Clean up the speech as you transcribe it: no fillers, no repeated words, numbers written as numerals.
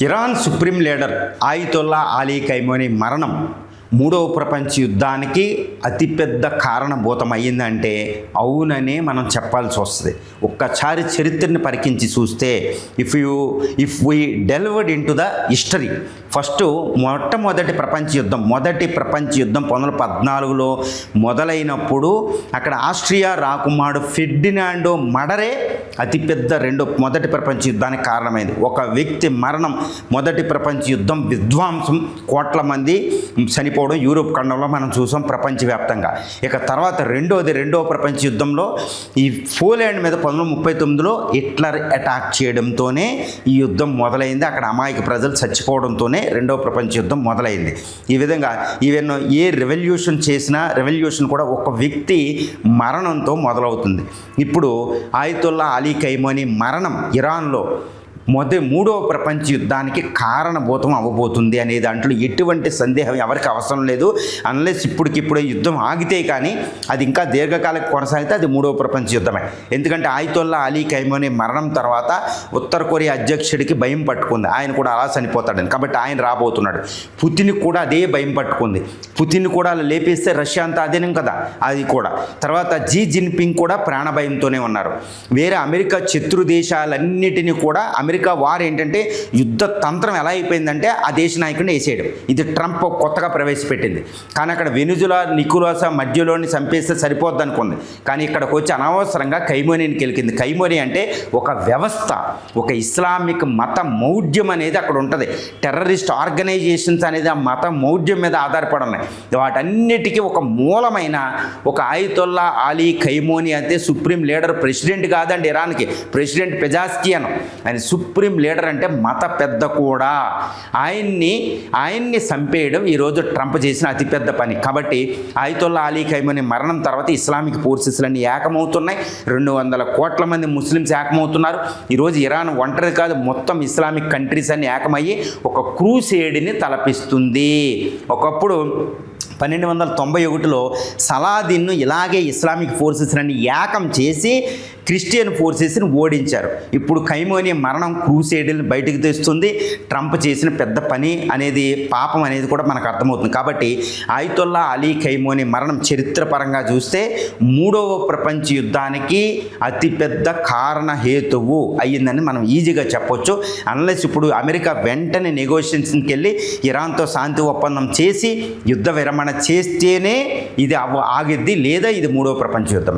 Iran supreme leader ఆయితొల్లా Ali ఖైమనీ మరణం మూడవ ప్రపంచ యుద్ధానికి అతిపెద్ద కారణభూతం అయ్యిందంటే అవుననే మనం చెప్పాల్సి వస్తుంది. ఒక్కసారి చరిత్రని పరికించి చూస్తే if we delivered in to the history, first మొట్టమొదటి ప్రపంచ యుద్ధం 1914లో మొదలైనప్పుడు అక్కడ ఆస్ట్రియా రాకుమారుడు ఫెర్డినాండో మర్డరే అతిపెద్ద మొదటి ప్రపంచ యుద్ధానికి కారణమైంది. ఒక వ్యక్తి మరణం మొదటి ప్రపంచ యుద్ధం విధ్వంసం, కోట్ల మంది చనిపోవడం యూరోప్ ఖండంలో మనం చూసాం ప్రపంచవ్యాప్తంగా. ఇక తర్వాత రెండవ ప్రపంచ యుద్ధంలో ఈ పోలాండ్ మీద 1939లో హిట్లర్ అటాక్ చేయడంతోనే ఈ యుద్ధం మొదలైంది. అక్కడ అమాయక ప్రజలు చచ్చిపోవడంతోనే రెండవ ప్రపంచ యుద్ధం మొదలైంది. ఈ విధంగా ఈవెన్ ఏ రెవల్యూషన్ చేసినా రెవల్యూషన్ కూడా ఒక వ్యక్తి మరణంతో మొదలవుతుంది. ఇప్పుడు ఆయితొల్లా అలీ ఖైమనీ మరణం ఇరాన్లో మూడవ ప్రపంచ యుద్ధానికి కారణభూతం అవ్వబోతుంది అనే దాంట్లో ఎటువంటి సందేహం ఎవరికి అవసరం లేదు. అన్లెస్ ఇప్పటికిప్పుడే యుద్ధం ఆగితే కానీ అది ఇంకా దీర్ఘకాలం కొనసాగితే అది మూడవ ప్రపంచ యుద్ధమే. ఎందుకంటే ఆయితొల్లా అలీ ఖైమనీ మరణం తర్వాత ఉత్తర కొరియా అధ్యక్షుడికి భయం పట్టుకుంది, ఆయన కూడా అలా చనిపోతాడని. కాబట్టి ఆయన రాబోతున్నాడు. పుతిన్ కూడా అదే భయం పట్టుకుంది. పుతిన్ కూడా లేపేస్తే రష్యా అంతా అదేనం కదా, అది కూడా. తర్వాత జీ జిన్పింగ్ కూడా ప్రాణభయంతోనే ఉన్నారు. వేరే అమెరికా శత్రు దేశాలన్నిటినీ కూడా అమెరికా వార్ ఏంటంటే యుద్ధ తంత్రం ఎలా అయిపోయిందంటే ఆ దేశ నాయకుడిని వేసేయడం. ఇది ట్రంప్ కొత్తగా ప్రవేశపెట్టింది. కానీ అక్కడ వెనుజులా నికోలస్ మధ్యలోని చంపేస్తే సరిపోద్ది అనుకుంది. కానీ ఇక్కడికి వచ్చి అనవసరంగా ఖైమనీని కెలికింది. ఖైమనీ అంటే ఒక వ్యవస్థ, ఒక ఇస్లామిక్ మత మౌఢ్యం అనేది అక్కడ ఉంటుంది. టెర్రరిస్ట్ ఆర్గనైజేషన్స్ అనేది ఆ మత మౌఢ్యం మీద ఆధారపడి ఉన్నాయి. వాటన్నిటికీ ఒక మూలమైన ఒక ఆయితొల్లా అలీ ఖైమనీ అయితే సుప్రీం లీడర్, ప్రెసిడెంట్ కాదండి ఇరాన్కి, ప్రెసిడెంట్ పెజాస్కియాన్. ఆయన సుప్రీం లీడర్ అంటే మత పెద్ద కూడా. ఆయన్ని చంపేయడం ఈరోజు ట్రంప్ చేసిన అతిపెద్ద పని. కాబట్టి ఆయితొల్లా అలీ ఖైమనీ మరణం తర్వాత ఇస్లామిక్ ఫోర్సెస్లన్నీ ఏకమవుతున్నాయి. 200 కోట్ల మంది ముస్లిమ్స్ ఏకమవుతున్నారు. ఈరోజు ఇరాన్ ఒంటరి కాదు, మొత్తం ఇస్లామిక్ కంట్రీస్ అన్ని ఏకమయ్యి ఒక క్రూసేడ్ని తలపిస్తుంది. ఒకప్పుడు 1291లో సలాదిన్ను ఇలాగే ఇస్లామిక్ ఫోర్సెస్ని ఏకం చేసి క్రిస్టియన్ ఫోర్సెస్ని ఓడించారు. ఇప్పుడు ఖైమనీ మరణం క్రూసేడ్ని బయటకు తెస్తుంది. ట్రంప్ చేసిన పెద్ద పని అనేది, పాపం అనేది కూడా మనకు అర్థమవుతుంది. కాబట్టి ఆయితొల్లా అలీ ఖైమనీ మరణం చరిత్రపరంగా చూస్తే మూడవ ప్రపంచ యుద్ధానికి అతిపెద్ద కారణహేతువు అయ్యిందని మనం ఈజీగా చెప్పొచ్చు. అన్లెస్ ఇప్పుడు అమెరికా వెంటనే నెగోషియేషన్కి వెళ్ళి ఇరాన్తో శాంతి ఒప్పందం చేసి యుద్ధ విరమణ చేస్తేనే ఇది ఆగిద్ది, లేదా ఇది మూడవ ప్రపంచ యుద్ధం.